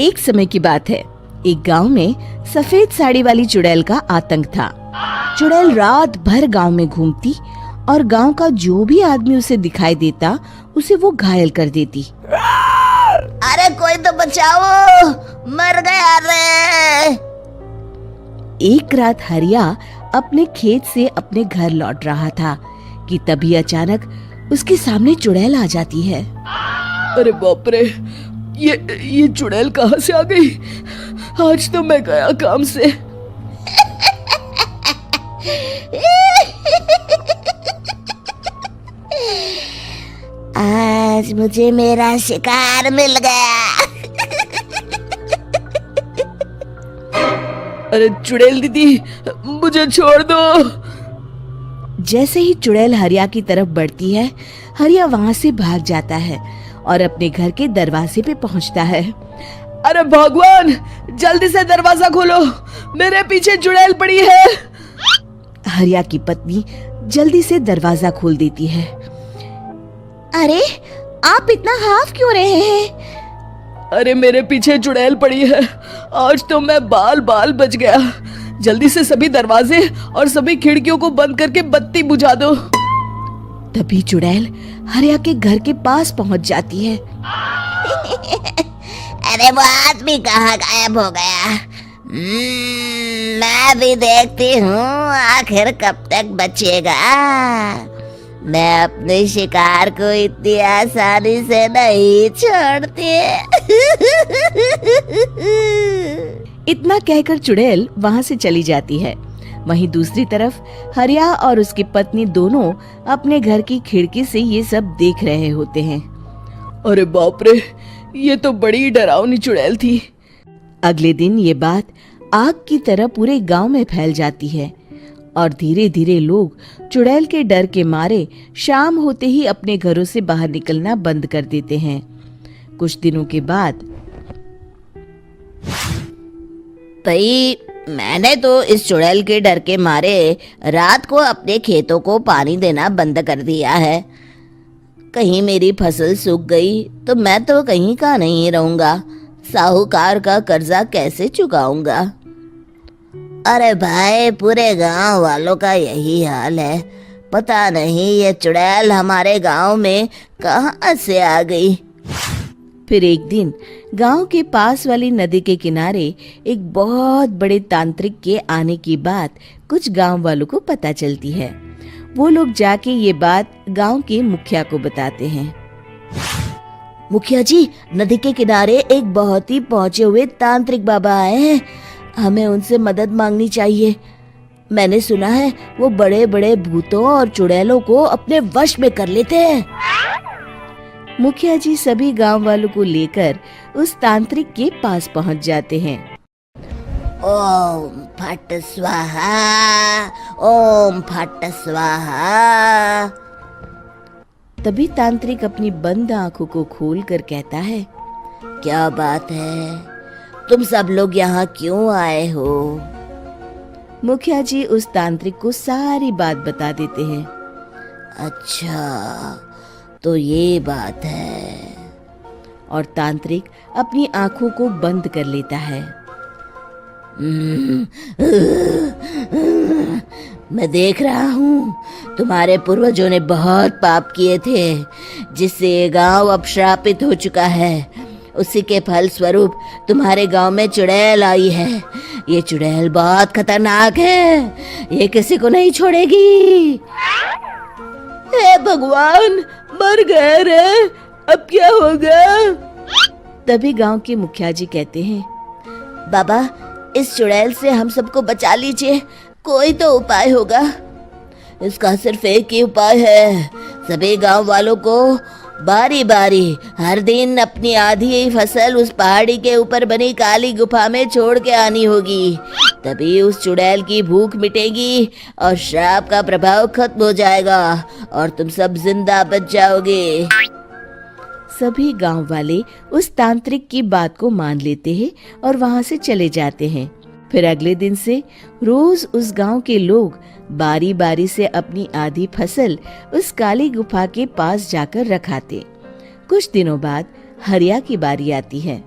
एक समय की बात है। एक गांव में सफेद साड़ी वाली चुड़ैल का आतंक था। चुड़ैल रात भर गांव में घूमती और गांव का जो भी आदमी उसे दिखाई देता उसे वो घायल कर देती। अरे कोई तो बचाओ, मर गया रे। एक रात हरिया अपने खेत से अपने घर लौट रहा था कि तभी अचानक उसके सामने चुड़ैल आ जाती है। अरे बाप रे, ये चुड़ैल कहाँ से आ गई? आज तो मैं गया काम से। आज मुझे मेरा शिकार मिल गया। अरे चुड़ैल दीदी, मुझे छोड़ दो। जैसे ही चुड़ैल हरिया की तरफ बढ़ती है, हरिया वहाँ से भाग जाता है और अपने घर के दरवाजे पे पहुँचता है। अरे भगवान, जल्दी से दरवाजा खोलो, मेरे पीछे चुड़ैल पड़ी है। हरिया की पत्नी जल्दी से दरवाजा खोल देती है। अरे आप इतना हाफ क्यों रहे हैं? अरे मेरे पीछे चुड़ैल पड़ी है, आज तो मैं बाल बाल बच गया। जल्दी से सभी दरवाजे और सभी खिड़कियों को बंद करके बत्ती बुझा दो। तभी चुड़ैल हरिया के घर के पास पहुंच जाती है। अरे वो आदमी कहाँ गायब हो गया? मैं भी देखती हूँ आखिर कब तक बचेगा। मैं अपने शिकार को इतनी आसानी से नहीं छोड़ती। इतना कहकर चुड़ैल वहाँ से चली जाती है। वहीं दूसरी तरफ हरिया और उसकी पत्नी दोनों अपने घर की खिड़की से ये सब देख रहे होते हैं। अरे बाप रे, ये तो बड़ी डरावनी चुड़ैल थी। अगले दिन ये बात आग की तरह पूरे गांव में फैल जाती है और धीरे धीरे लोग चुड़ैल के डर के मारे शाम होते ही अपने घरों से बाहर निकलना बंद कर देते हैं। कुछ दिनों के बाद भाई, मैंने तो इस चुड़ैल के डर के मारे रात को अपने खेतों को पानी देना बंद कर दिया है। कहीं मेरी फसल सूख गई तो मैं तो कहीं का नहीं रहूंगा। साहूकार का कर्जा कैसे चुकाऊंगा? अरे भाई, पूरे गांव वालों का यही हाल है। पता नहीं ये चुड़ैल हमारे गांव में कहां से आ गई। फिर एक दिन गांव के पास वाली नदी के किनारे एक बहुत बड़े तांत्रिक के आने की बात कुछ गांव वालों को पता चलती है। वो लोग जाके ये बात गांव के मुखिया को बताते हैं। मुखिया जी, नदी के किनारे एक बहुत ही पहुंचे हुए तांत्रिक बाबा आए हैं। हमें उनसे मदद मांगनी चाहिए। मैंने सुना है वो बड़े बड़े भूतों और चुड़ैलों को अपने वश में कर लेते हैं। मुखिया जी सभी गांव वालों को लेकर उस तांत्रिक के पास पहुंच जाते हैं। ओम फट स्वाहा, ओम फट स्वाहा। तभी तांत्रिक अपनी बंद आंखों को खोलकर कहता है, क्या बात है? तुम सब लोग यहाँ क्यों आए हो? मुखिया जी उस तांत्रिक को सारी बात बता देते हैं। अच्छा, तो ये बात है। और तांत्रिक अपनी आंखों को बंद कर लेता है। मैं देख रहा हूँ तुम्हारे पूर्वजों ने बहुत पाप किए थे, जिससे ये गांव अब श्रापित हो चुका है। उसी के फल स्वरूप तुम्हारे गांव में चुड़ैल आई है। ये चुड़ैल बहुत खतरनाक है, ये किसी को नहीं छोड़ेगी। हे भगवान, मर गए रे, अब क्या होगा? तभी गांव के मुखिया जी कहते हैं, बाबा, इस चुड़ैल से हम सबको बचा लीजिए। कोई तो उपाय होगा। इसका सिर्फ एक ही उपाय है। सभी गांव वालों को बारी बारी हर दिन अपनी आधी फसल उस पहाड़ी के ऊपर बनी काली गुफा में छोड़ के आनी होगी। तभी उस चुड़ैल की भूख मिटेगी और श्राप का प्रभाव खत्म हो जाएगा और तुम सब जिंदा बच जाओगे। सभी गांव वाले उस तांत्रिक की बात को मान लेते हैं और वहां से चले जाते हैं। फिर अगले दिन से रोज उस गांव के लोग बारी बारी से अपनी आधी फसल उस काली गुफा के पास जाकर रखाते। कुछ दिनों बाद हरिया की बारी आती है।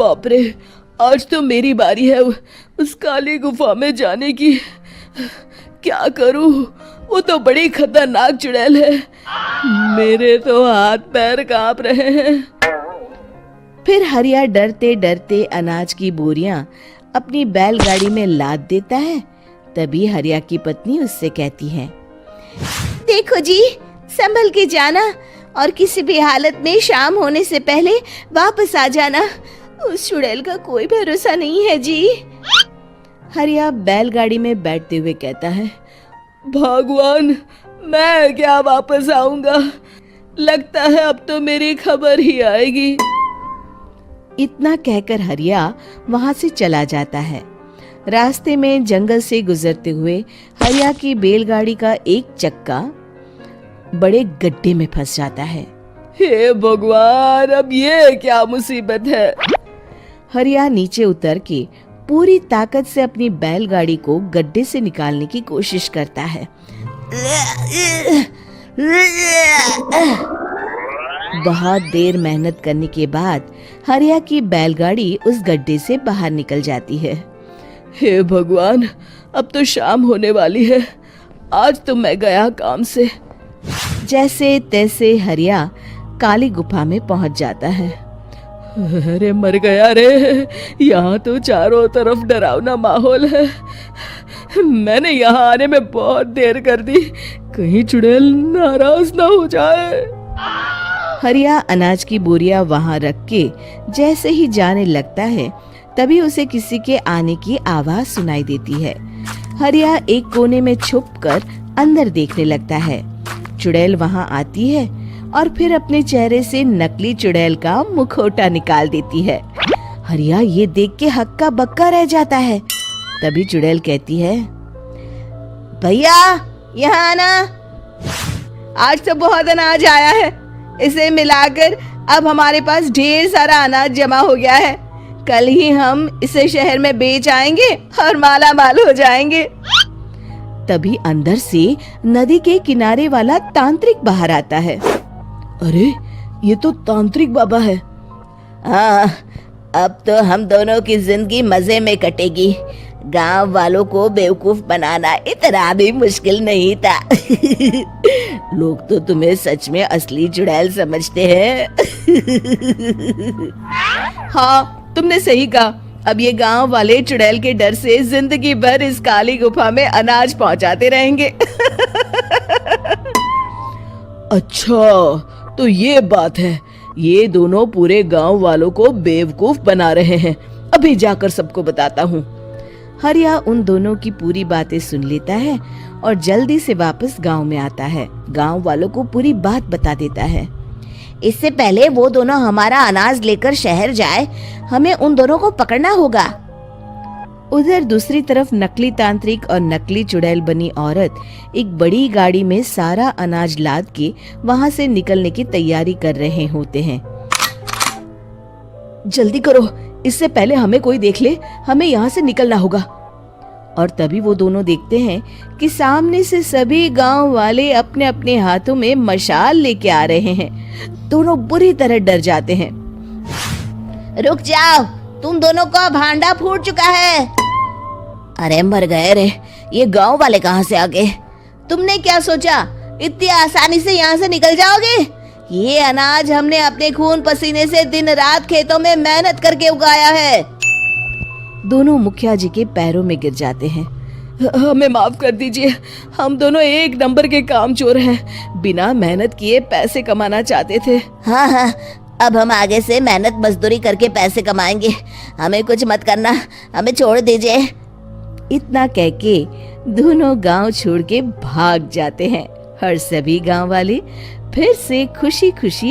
बाप रे, आज तो मेरी बारी है उस काली गुफा में जाने की। क्या करूं, वो तो बड़ी खतरनाक चुड़ैल है। मेरे तो हाथ पैर कांप रहे हैं। फिर हरिया डरते डरते अनाज की बोरियां अपनी बैलगाड़ी में लाद देता है। तभी हरिया की पत्नी उससे कहती है, देखो जी, संभल के जाना और किसी भी हालत में शाम होने से पहले वापस आ जाना। उस चुड़ैल का कोई भरोसा नहीं है जी। हरिया बैलगाड़ी में बैठते हुए कहता है, भगवान, मैं क्या वापस आऊंगा? लगता है अब तो मेरी खबर ही आएगी। इतना कहकर हरिया वहां से चला जाता है। रास्ते में जंगल से गुजरते हुए हरिया की बैलगाड़ी का एक चक्का बड़े गड्ढे में फंस जाता है। हे भगवान, अब ये क्या मुसीबत है? हरिया नीचे उतर के पूरी ताकत से अपनी बैलगाड़ी को गड्ढे से निकालने की कोशिश करता है। बहुत देर मेहनत करने के बाद हरिया की बैलगाड़ी उस गड्ढे से बाहर निकल जाती है। हे भगवान, अब तो शाम होने वाली है। आज तो मैं गया काम से। जैसे तैसे हरिया काली गुफा में पहुंच जाता है। अरे मर गया रे, यहाँ तो चारों तरफ डरावना माहौल है। मैंने यहाँ आने में बहुत देर कर दी, कहीं चुड़ैल नाराज ना हो जाए। हरिया अनाज की बोरियां वहां रख के जैसे ही जाने लगता है, तभी उसे किसी के आने की आवाज सुनाई देती है। हरिया एक कोने में छुपकर अंदर देखने लगता है। चुड़ैल वहां आती है और फिर अपने चेहरे से नकली चुड़ैल का मुखौटा निकाल देती है। हरिया ये देख के हक्का बक्का रह जाता है। तभी चुड़ैल कहती है, भैया यहाँ आना। आज तो बहुत अनाज आया है, इसे मिलाकर अब हमारे पास ढेर सारा अनाज जमा हो गया है। कल ही हम इसे शहर में बेच आएंगे और माला माल हो जाएंगे। तभी अंदर से नदी के किनारे वाला तांत्रिक बाहर आता है। अरे, ये तो तांत्रिक बाबा है। हाँ, अब तो हम दोनों की जिंदगी मजे में कटेगी। गांव वालों को बेवकूफ बनाना इतना भी मुश्किल नहीं था। लोग तो तुम्हें सच में असली चुड़ैल समझते हैं। हाँ, तुमने सही कहा। अब ये गांव वाले चुड़ैल के डर से जिंदगी भर इस काली गुफा में अनाज पहुंचाते रहेंगे। अच्छा, तो ये बात है। ये दोनों पूरे गांव वालों को बेवकूफ बना रहे हैं। अभी जाकर सबको बताता हूँ। हरिया उन दोनों की पूरी बातें सुन लेता है और जल्दी से वापस गांव में आता है। गांव वालों को पूरी बात बता देता है। इससे पहले वो दोनों हमारा अनाज लेकर शहर जाए, हमें उन दोनों को पकड़ना होगा। उधर दूसरी तरफ नकली तांत्रिक और नकली चुड़ैल बनी औरत एक बड़ी गाड़ी में सारा अनाज लाद के वहां से निकलने की तैयारी कर रहे होते हैं। जल्दी करो, इससे पहले हमें कोई देख ले। हमें यहाँ से निकलना होगा। और तभी वो दोनों देखते हैं कि सामने से सभी गांव वाले अपने अपने हाथों में मशाल लेके आ रहे हैं। दोनों बुरी तरह डर जाते हैं। रुक जाओ, तुम दोनों का भांडा फूट चुका है। अरे मर गए रे, ये गांव वाले कहाँ से आ गए? तुमने क्या सोचा इतनी आसानी से यहाँ से निकल जाओगे? ये अनाज हमने अपने खून पसीने से दिन रात खेतों में मेहनत करके उगाया है। दोनों मुखिया जी के पैरों में गिर जाते हैं। हमें माफ कर दीजिए, हम दोनों एक नंबर के कामचोर हैं। बिना मेहनत किए पैसे कमाना चाहते थे। हाँ, अब हम आगे से मेहनत मजदूरी करके पैसे कमाएंगे। हमें कुछ मत करना, हमें छोड़ दीजिए। इतना कह के दोनों गांव छोड़ के भाग जाते हैं और सभी गांव वाले फिर से खुशी खुशी